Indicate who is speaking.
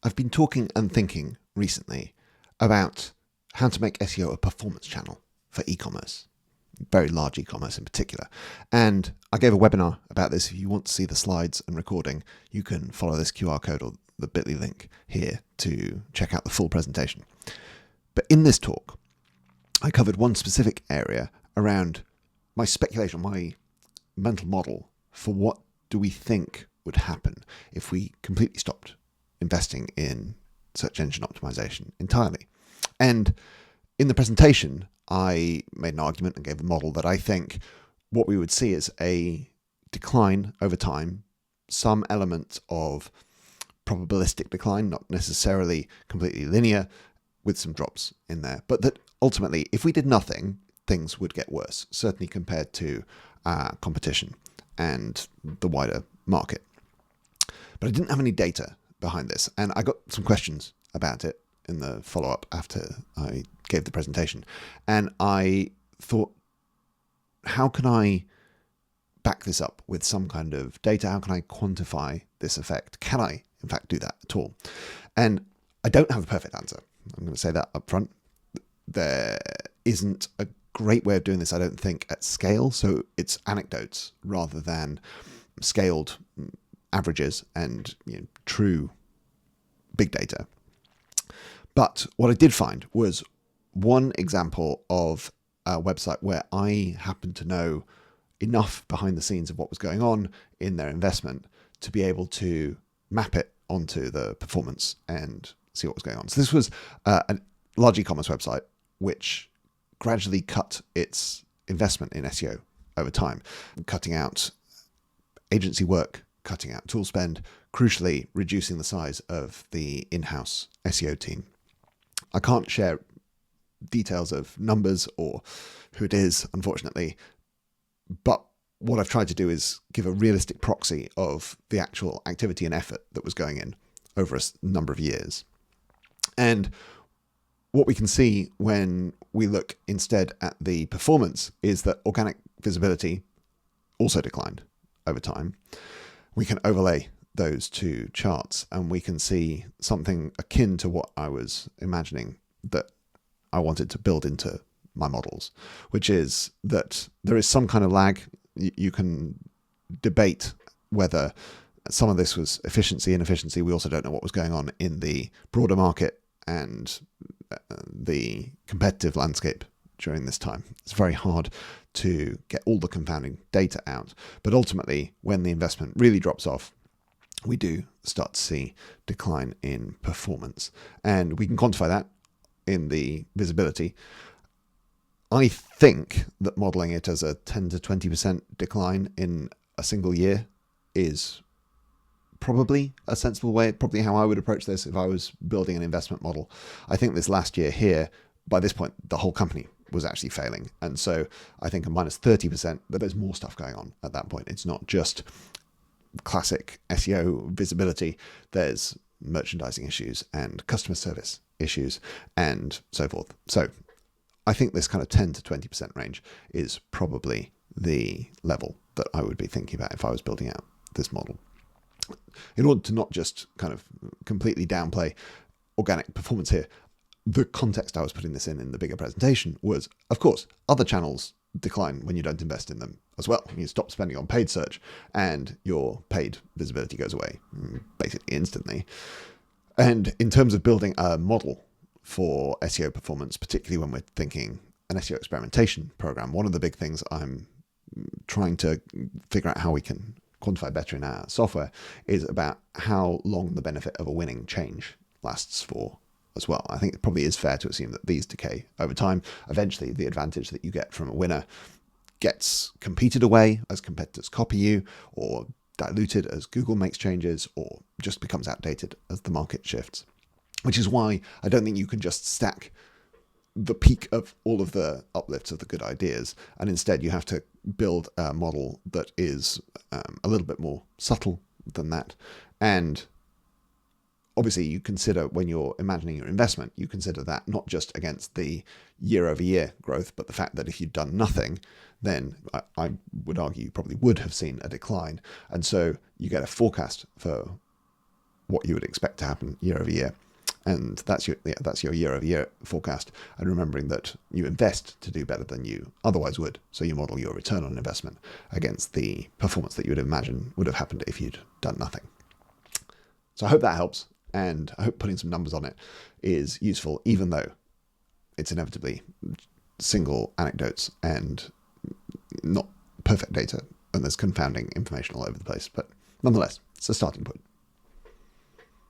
Speaker 1: I've been talking and thinking recently about how to make SEO a performance channel for e-commerce, very large e-commerce in particular. And I gave a webinar about this. If you want to see the slides and recording, you can follow this QR code or the bit.ly link here to check out the full presentation. But in this talk, I covered one specific area around my speculation, my mental model for what do we think would happen if we completely stopped investing in search engine optimization entirely. And in the presentation, I made an argument and gave a model that I think what we would see is a decline over time, some element of probabilistic decline, not necessarily completely linear, with some drops in there. But that ultimately, if we did nothing, things would get worse, certainly compared to competition and the wider market. But I didn't have any data behind this, and I got some questions about it in the follow-up after I gave the presentation. And I thought, how can I back this up with some kind of data? How can I quantify this effect? Can I, in fact, do that at all? And I don't have a perfect answer. I'm going to say that up front. There isn't a great way of doing this, I don't think, at scale. So it's anecdotes rather than scaled averages and true big data. But what I did find was one example of a website where I happened to know enough behind the scenes of what was going on in their investment to be able to map it onto the performance and see what was going on. So this was a large e-commerce website which gradually cut its investment in SEO over time, cutting out agency work, cutting out tool spend, crucially reducing the size of the in-house SEO team. I can't share details of numbers or who it is, unfortunately, but what I've tried to do is give a realistic proxy of the actual activity and effort that was going in over a number of years. And what we can see when we look instead at the performance is that organic visibility also declined over time. We can overlay those two charts and we can see something akin to what I was imagining that I wanted to build into my models, which is that there is some kind of lag. You can debate whether some of this was efficiency, inefficiency. We also don't know what was going on in the broader market and the competitive landscape during this time. It's very hard to get all the confounding data out. But ultimately, when the investment really drops off, we do start to see decline in performance. And we can quantify that in the visibility. I think that modeling it as a 10 to 20% decline in a single year is probably a sensible way, probably how I would approach this if I was building an investment model. I think this last year here, by this point, the whole company was actually failing. And so I think a minus 30%, but there's more stuff going on at that point. It's not just classic SEO visibility. There's merchandising issues and customer service issues and so forth. So I think this kind of 10 to 20% range is probably the level that I would be thinking about if I was building out this model. In order to not just kind of completely downplay organic performance here, the context I was putting this in the bigger presentation was, of course, other channels decline when you don't invest in them as well. You stop spending on paid search and your paid visibility goes away basically instantly. And in terms of building a model for SEO performance, particularly when we're thinking an SEO experimentation program, one of the big things I'm trying to figure out how we can quantify better in our software is about how long the benefit of a winning change lasts for as well. I think it probably is fair to assume that these decay over time. Eventually, the advantage that you get from a winner gets competed away as competitors copy you, or diluted as Google makes changes, or just becomes outdated as the market shifts. Which is why I don't think you can just stack the peak of all of the uplifts of the good ideas, and instead you have to build a model that is a little bit more subtle than that. And obviously you consider, when you're imagining your investment, you consider that not just against the year-over-year growth, but the fact that if you'd done nothing, then I would argue you probably would have seen a decline. And so you get a forecast for what you would expect to happen year over year. And that's your year-over-year forecast, and remembering that you invest to do better than you otherwise would. So you model your return on investment against the performance that you would imagine would have happened if you'd done nothing. So I hope that helps, and I hope putting some numbers on it is useful, even though it's inevitably single anecdotes and not perfect data, and there's confounding information all over the place. But nonetheless, it's a starting point.